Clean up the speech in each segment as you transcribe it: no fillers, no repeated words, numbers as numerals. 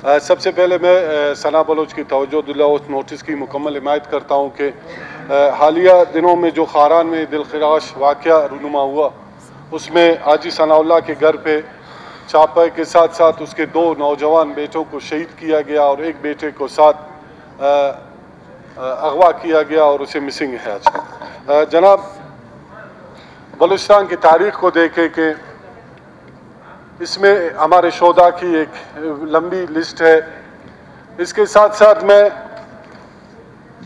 سب سے پہلے میں ثنا بلوچ کی توجہ دلا اس نوٹس کی مکمل حمایت کرتا ہوں کہ حالیہ دنوں میں جو خاران میں دلخراش واقعہ رونما ہوا اس میں حاجی ثناء اللہ کے گھر پہ چھاپے کے ساتھ ساتھ اس کے 2 نوجوان بیٹوں کو شہید کیا گیا اور ایک بیٹے کو ساتھ اغوا کیا گیا اور اسے مسنگ ہے آج۔ جناب، بلوچستان کی تاریخ کو دیکھیں کہ اس میں ہمارے شہداء کی ایک لمبی لسٹ ہے۔ اس کے ساتھ ساتھ میں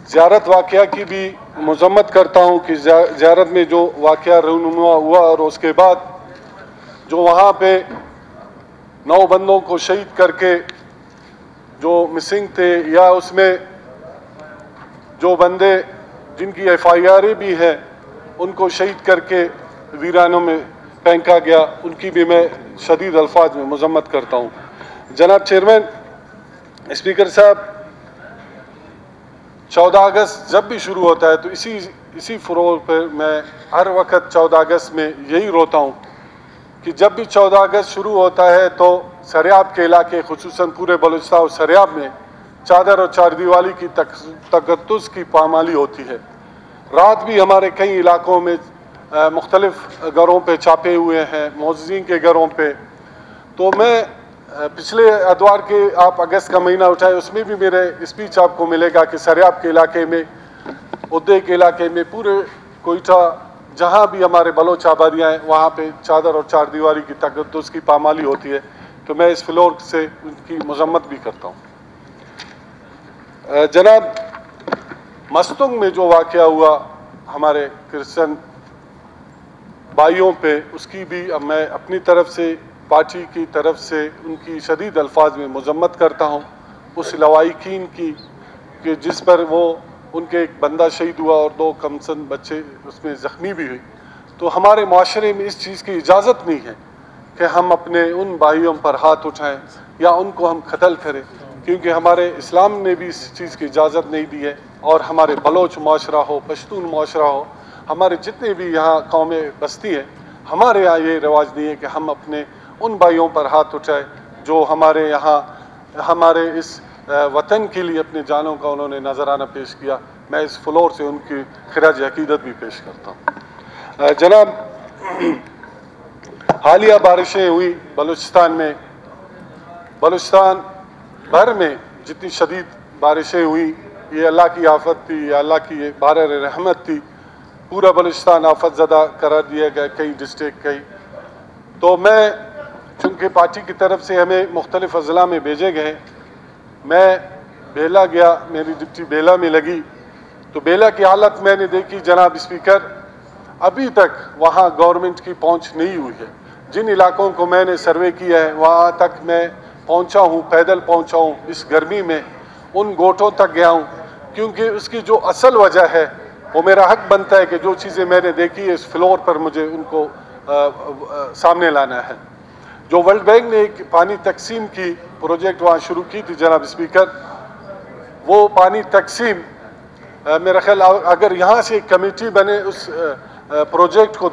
زیارت واقعہ کی بھی مذمت کرتا ہوں کہ زیارت میں جو واقعہ رونما ہوا اور اس کے بعد جو وہاں پہ 9 بندوں کو شہید کر کے جو مسنگ تھے یا اس میں جو بندے جن کی FIR بھی ہے ان کو شہید کر کے ویرانوں میں پھینکا گیا، ان کی بھی میں شدید الفاظ میں مذمت کرتا ہوں۔ جناب چیئرمین، اسپیکر صاحب، 14 اگست جب بھی شروع ہوتا ہے تو اسی فلور پر میں ہر وقت 14 اگست میں یہی روتا ہوں کہ جب بھی 14 اگست شروع ہوتا ہے تو سریاب کے علاقے خصوصاً پورے بلوچستان اور سریاب میں چادر اور چاردیوالی کی تقدس کی پامالی ہوتی ہے۔ رات بھی ہمارے کئی علاقوں میں مختلف گھروں پہ چھاپے ہوئے ہیں، معززین کے گھروں پہ۔ تو میں پچھلے اتوار کے آپ اگست کا مہینہ اٹھائے، اس میں بھی میرے اسپیچ آپ کو ملے گا کہ سریاب کے علاقے میں، ادے کے علاقے میں، پورے کوئٹہ جہاں بھی ہمارے بلوچ آبادیاں ہیں وہاں پہ چادر اور چاردیواری کی تقدس کی پامالی ہوتی ہے، تو میں اس فلور سے ان کی مذمت بھی کرتا ہوں۔ جناب، مستنگ میں جو واقعہ ہوا ہمارے کرسچن بھائیوں پہ، اس کی بھی میں اپنی طرف سے، پارٹی کی طرف سے ان کی شدید الفاظ میں مذمت کرتا ہوں، اس لواحقین کی کہ جس پر وہ ان کے ایک بندہ شہید ہوا اور 2 کمسن بچے اس میں زخمی بھی ہوئی۔ تو ہمارے معاشرے میں اس چیز کی اجازت نہیں ہے کہ ہم اپنے ان بھائیوں پر ہاتھ اٹھائیں یا ان کو ہم قتل کریں، کیونکہ ہمارے اسلام نے بھی اس چیز کی اجازت نہیں دی ہے، اور ہمارے بلوچ معاشرہ ہو، پشتون معاشرہ ہو، ہمارے جتنے بھی یہاں قومیں بستی ہیں، ہمارے یہاں یہ رواج نہیں ہے کہ ہم اپنے ان بھائیوں پر ہاتھ اٹھائیں جو ہمارے یہاں ہمارے اس وطن کے لیے اپنے جانوں کا انہوں نے نذرانہ پیش کیا۔ میں اس فلور سے ان کی خراج عقیدت بھی پیش کرتا ہوں۔ جناب، حالیہ بارشیں ہوئی بلوچستان میں، بلوچستان بھر میں جتنی شدید بارشیں ہوئی، یہ اللہ کی آفت تھی، یہ اللہ کی بارہ رحمت تھی۔ پورا بلوچستان آفت زدہ قرار دیا گیا، کئی ڈسٹرکٹ کئی۔ تو میں چونکہ پارٹی کی طرف سے ہمیں مختلف اضلاع میں بھیجے گئے، میں بیلا گیا، میری ڈپٹی بیلا میں لگی، تو بیلا کی حالت میں نے دیکھی جناب اسپیکر، ابھی تک وہاں گورنمنٹ کی پہنچ نہیں ہوئی ہے۔ جن علاقوں کو میں نے سروے کیا ہے وہاں تک میں پہنچا ہوں، پیدل پہنچا ہوں، اس گرمی میں ان گوٹوں تک گیا ہوں، کیونکہ اس کی جو اصل وجہ ہے وہ میرا حق بنتا ہے کہ جو چیزیں میں نے دیکھی ہے اس فلور پر مجھے ان کو سامنے لانا ہے۔ جو ورلڈ بینک نے ایک پانی تقسیم کی پروجیکٹ وہاں شروع کی تھی جناب اسپیکر، وہ پانی تقسیم میرا خیال اگر یہاں سے ایک کمیٹی بنے اس پروجیکٹ کو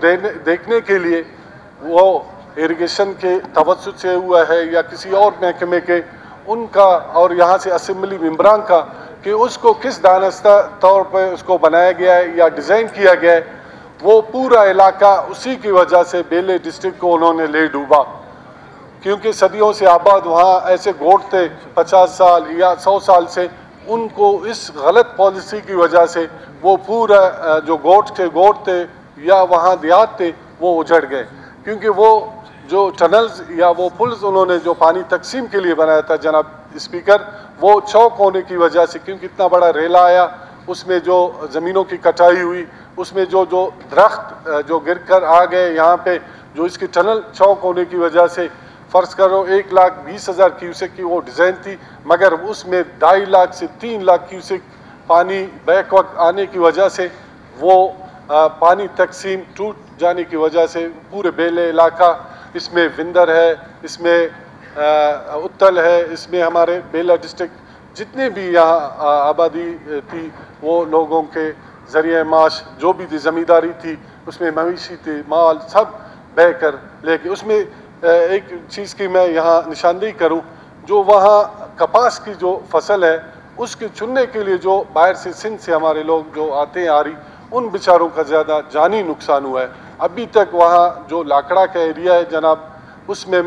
دیکھنے کے لیے، وہ ایریگیشن کے توسط سے ہوا ہے یا کسی اور محکمے کے، ان کا اور یہاں سے اسمبلی ممبران کا، کہ اس کو کس دانستہ طور پہ اس کو بنایا گیا ہے یا ڈیزائن کیا گیا ہے، وہ پورا علاقہ اسی کی وجہ سے بیلے ڈسٹرکٹ کو انہوں نے لے ڈوبا، کیونکہ صدیوں سے آباد وہاں ایسے گوٹ تھے 50 سال یا 100 سال سے، ان کو اس غلط پالیسی کی وجہ سے وہ پورا جو گوٹ تھے یا وہاں دیہات تھے وہ اجڑ گئے، کیونکہ وہ جو ٹنلز یا وہ پلز انہوں نے جو پانی تقسیم کے لیے بنایا تھا جناب اسپیکر، وہ چوک ہونے کی وجہ سے، کیونکہ اتنا بڑا ریلا آیا، اس میں جو زمینوں کی کٹائی ہوئی، اس میں جو درخت جو گر کر آ گئے یہاں پہ، جو اس کی ٹنل چوک ہونے کی وجہ سے، فرض کرو 1,20,000 کیوسک کی وہ ڈیزائن تھی، مگر اس میں 2.5 لاکھ سے 3 لاکھ کیوسک پانی بیک وقت آنے کی وجہ سے وہ پانی تقسیم ٹوٹ جانے کی وجہ سے پورے بیلے علاقہ، اس میں وندر ہے، اس میں اتل ہے، اس میں ہمارے بیلا ڈسٹرکٹ جتنے بھی یہاں آبادی تھی، وہ لوگوں کے ذریعہ معاش جو بھی تھی، زمینداری تھی، اس میں مویشی تھی، مال سب بہہ کر لے کے، اس میں ایک چیز کی میں یہاں نشاندہی کروں جو وہاں کپاس کی جو فصل ہے اس کے چننے کے لیے جو باہر سے سندھ سے ہمارے لوگ جو آتے ہیں آری، ان بیچاروں کا زیادہ جانی نقصان ہوا ہے۔ ابھی تک وہاں جو لاکڑا کا ایریا ہے جناب، اس میں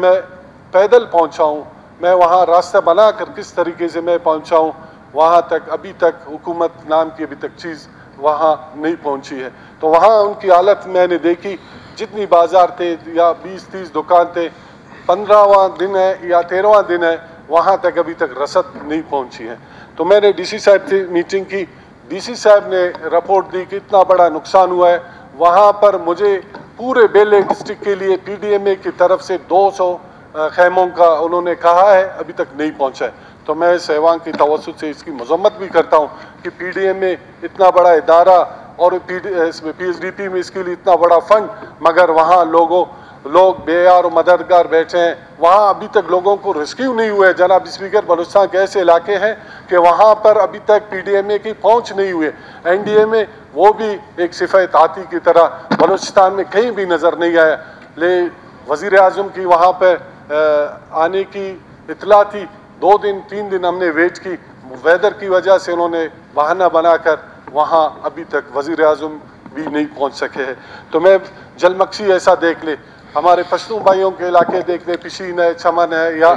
پیدل پہنچا ہوں، میں وہاں راستہ بنا کر کس طریقے سے میں پہنچا ہوں وہاں تک، ابھی تک حکومت نام کی ابھی تک چیز وہاں نہیں پہنچی ہے۔ تو وہاں ان کی حالت میں نے دیکھی، جتنی بازار تھے یا 20-30 دکان تھے، 15واں دن ہے یا 13واں دن ہے، وہاں تک ابھی تک رسد نہیں پہنچی ہے۔ تو میں نے ڈی سی صاحب سے میٹنگ کی، ڈی سی صاحب نے رپورٹ دی کہ اتنا بڑا نقصان ہوا ہے۔ وہاں پر مجھے پورے بیلے ڈسٹرکٹ کے لیے پی ڈی ایم اے کی طرف سے 200 خیموں کا انہوں نے کہا ہے، ابھی تک نہیں پہنچا ہے۔ تو میں سہوان کی توسط سے اس کی مذمت بھی کرتا ہوں کہ پی ڈی ایم اے اتنا بڑا ادارہ اور پی ایس ڈی پی میں اس کے لیے اتنا بڑا فنڈ، مگر وہاں لوگ بے یار و مددگار بیٹھے ہیں، وہاں ابھی تک لوگوں کو ریسکیو نہیں ہوئے۔ جناب اسپیکر، بلوچستان کے ایسے علاقے ہیں کہ وہاں پر ابھی تک پی ڈی ایم اے کی پہنچ نہیں ہوئے، این ڈی ایم اے وہ بھی ایک صفت ہاتھی کی طرح بلوچستان میں کہیں بھی نظر نہیں آیا۔ وزیر اعظم کی وہاں پہ آنے کی اطلاع تھی، 2 دن 3 دن ہم نے ویٹ کی، ویدر کی وجہ سے انہوں نے بہانہ بنا کر وہاں ابھی تک وزیر اعظم بھی نہیں پہنچ سکے ہیں۔ تو میں جلمکسی ایسا دیکھ لے، ہمارے پشتو بھائیوں کے علاقے دیکھ لے، پشین ہے، چمن ہے یا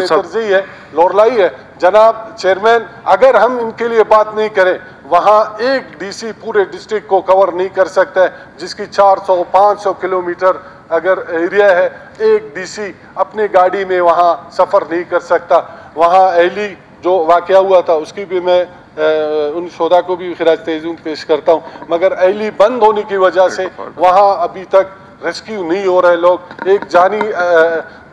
ترزی ہے، لورلائی ہے۔ جناب چیئرمین، اگر ہم ان کے لیے بات نہیں کریں، وہاں ایک ڈی سی پورے ڈسٹرکٹ کو کور نہیں کر سکتا ہے، جس کی 400-500 کلومیٹر اگر ایریا ہے، ایک ڈی سی اپنی گاڑی میں وہاں سفر نہیں کر سکتا۔ وہاں ایلی جو واقعہ ہوا تھا اس کی بھی میں ان شہداء کو بھی خراج تعظیم پیش کرتا ہوں، مگر ایلی بند ہونے کی وجہ سے وہاں ابھی تک ریسکیو نہیں ہو رہے لوگ۔ ایک جانی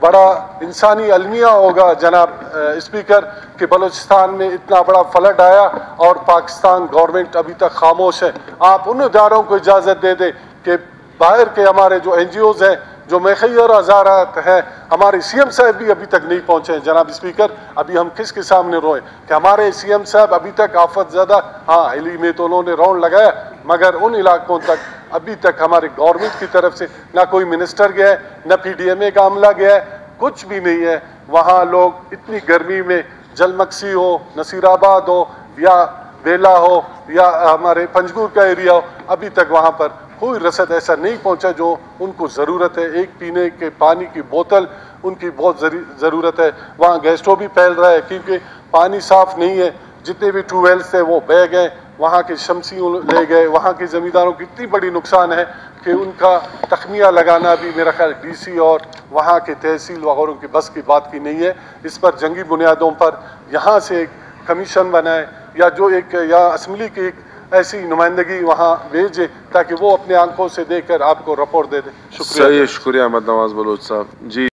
بڑا انسانی المیہ ہوگا جناب اسپیکر کہ بلوچستان میں اتنا بڑا فلڈ آیا اور پاکستان گورنمنٹ ابھی تک خاموش ہے۔ آپ ان اداروں کو اجازت دے دیں کہ باہر کے ہمارے جو این جی اوز ہیں، جو میخیر ہزارات ہیں، ہمارے سی ایم صاحب بھی ابھی تک نہیں پہنچے ہیں۔ جناب اسپیکر، ابھی ہم کس کے سامنے روئیں کہ ہمارے سی ایم صاحب ابھی تک آفت زدہ، ہاں علی میں تو انہوں نے راؤنڈ لگایا، مگر ان علاقوں تک ابھی تک ہمارے گورنمنٹ کی طرف سے نہ کوئی منسٹر گیا ہے، نہ پی ڈی ایم اے کا عملہ گیا ہے، کچھ بھی نہیں ہے۔ وہاں لوگ اتنی گرمی میں، جلمکسی ہو، نصیر آباد ہو یا بیلا ہو یا ہمارے پنجگور کا ایریا ہو، ابھی تک وہاں پر کوئی رسد ایسا نہیں پہنچا جو ان کو ضرورت ہے۔ ایک پینے کے پانی کی بوتل ان کی بہت ضرورت ہے۔ وہاں گیسٹرو بھی پھیل رہا ہے کیونکہ پانی صاف نہیں ہے، جتنے بھی ٹیوب ویلز تھے وہ بہہ گئے، وہاں کے شمسیوں لے گئے، وہاں کے زمینداروں کی اتنی بڑی نقصان ہے کہ ان کا تخمینہ لگانا بھی میرا خیال ڈی سی اور وہاں کے تحصیل وغیرہ کی بس کی بات کی نہیں ہے۔ اس پر جنگی بنیادوں پر یہاں سے ایک کمیشن بنائے یا جو ایک یا اسمبلی کی ایک ایسی نمائندگی وہاں بھیجے تاکہ وہ اپنے آنکھوں سے دیکھ کر آپ کو رپورٹ دے دیں۔ شکریہ۔ شکریہ احمد نواز بلوچ صاحب جی۔